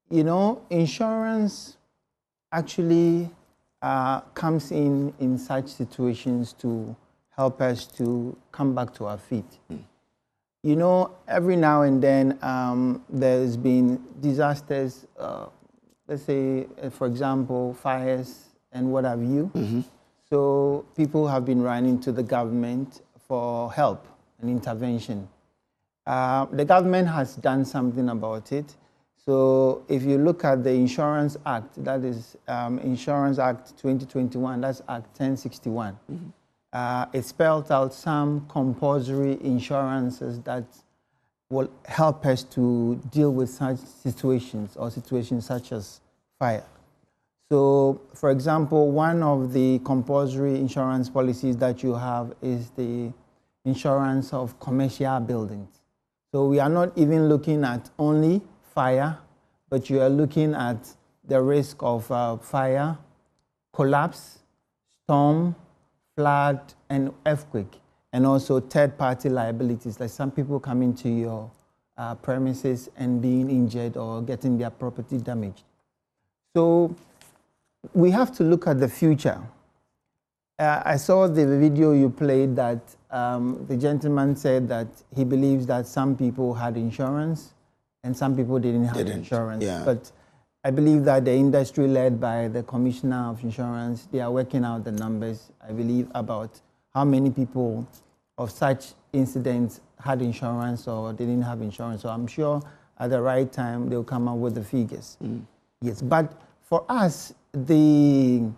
You know, insurance actually comes in such situations to help us to come back to our feet. You know, every now and then there's been disasters, let's say, for example, fires and what have you. So people have been running to the government for help and intervention. The government has done something about it. So if you look at the Insurance Act, that is Insurance Act 2021, that's Act 1061. It spelled out some compulsory insurances that will help us to deal with such situations or situations such as fire. So, for example, one of the compulsory insurance policies that you have is the insurance of commercial buildings. So we are not even looking at only fire, but you are looking at the risk of fire, collapse, storm, flood, and earthquake, and also third-party liabilities, like some people coming to your premises and being injured or getting their property damaged. So we have to look at the future. I saw the video you played that the gentleman said that he believes that some people had insurance and some people didn't have insurance. Yeah. But I believe that the industry led by the Commissioner of Insurance, they are working out the numbers, I believe, about how many people of such incidents had insurance or didn't have insurance. So I'm sure at the right time they'll come up with the figures. Yes, but for us, the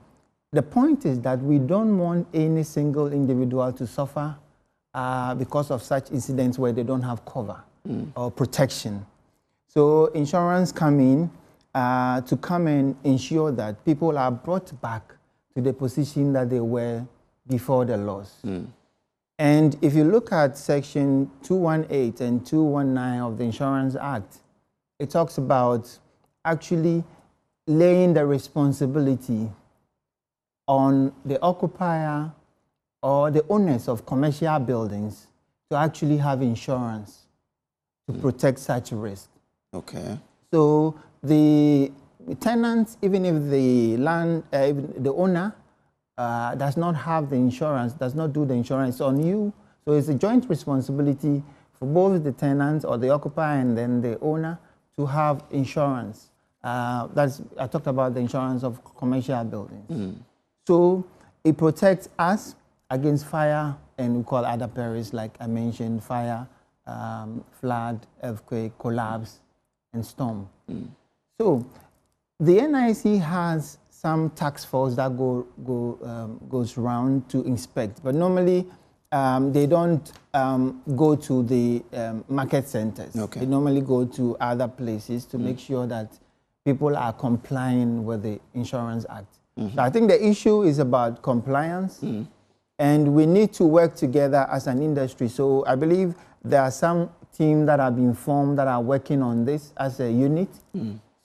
point is that we don't want any single individual to suffer because of such incidents where they don't have cover or protection. So insurance come in to come and ensure that people are brought back to the position that they were before the loss. And if you look at Section 218 and 219 of the Insurance Act, it talks about actually laying the responsibility on the occupier or the owners of commercial buildings to actually have insurance to protect such risk. Okay. So the tenants, even if the the owner does not have the insurance, does not do the insurance on you, so it's a joint responsibility for both the tenants or the occupier and then the owner to have insurance. I talked about the insurance of commercial buildings. So it protects us against fire and we call other perils like I mentioned, fire, flood, earthquake, collapse, and storm. So the NIC has some task force that goes around to inspect, but normally they don't go to the market centers. Okay. They normally go to other places to make sure that people are complying with the Insurance Act. So I think the issue is about compliance, and we need to work together as an industry. So I believe there are some teams that have been formed that are working on this as a unit.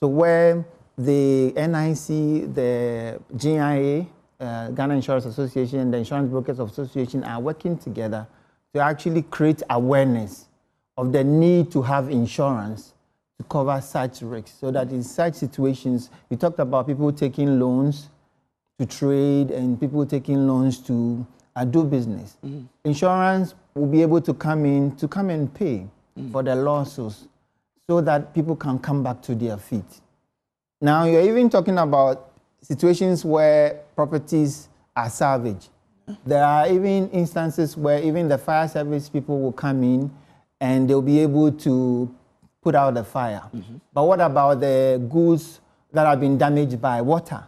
So where the NIC, the GIA, Ghana Insurance Association, the Insurance Brokers Association are working together to actually create awareness of the need to have insurance to cover such risks, so that in such situations, we talked about people taking loans to trade and people taking loans to do business. Insurance will be able to come and pay for the losses so that people can come back to their feet. Now, you're even talking about situations where properties are salvaged. There are even instances where even the fire service people will come in and they'll be able to put out the fire. But what about the goods that have been damaged by water?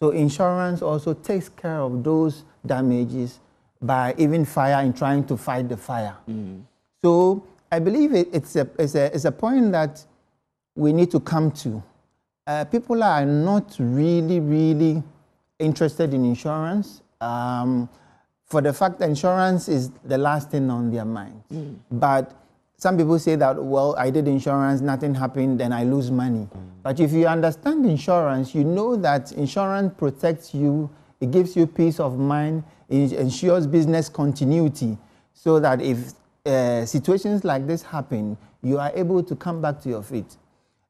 So insurance also takes care of those damages by even fire and trying to fight the fire. So I believe it's a point that we need to come to. People are not really interested in insurance for the fact that insurance is the last thing on their mind. But some people say that, well, I did insurance, nothing happened, then I lose money. But if you understand insurance, you know that insurance protects you, it gives you peace of mind, it ensures business continuity, so that if situations like this happen, you are able to come back to your feet.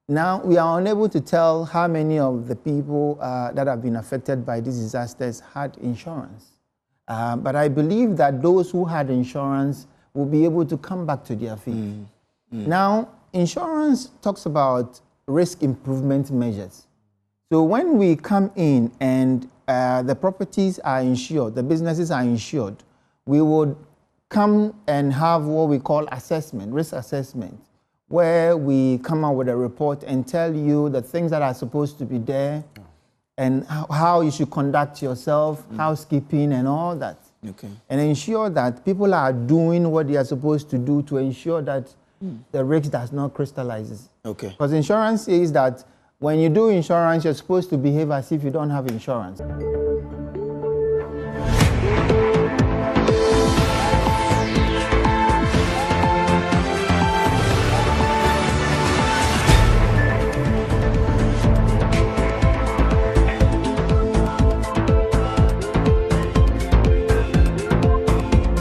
Now, we are unable to tell how many of the people that have been affected by these disasters had insurance. But I believe that those who had insurance will be able to come back to their feet. Now, insurance talks about risk improvement measures. So when we come in and the properties are insured, the businesses are insured, we would come and have what we call assessment, risk assessment, where we come out with a report and tell you the things that are supposed to be there and how you should conduct yourself, housekeeping and all that. Okay. And ensure that people are doing what they are supposed to do to ensure that the risk does not crystallize. Okay. Because insurance says that when you do insurance, you're supposed to behave as if you don't have insurance.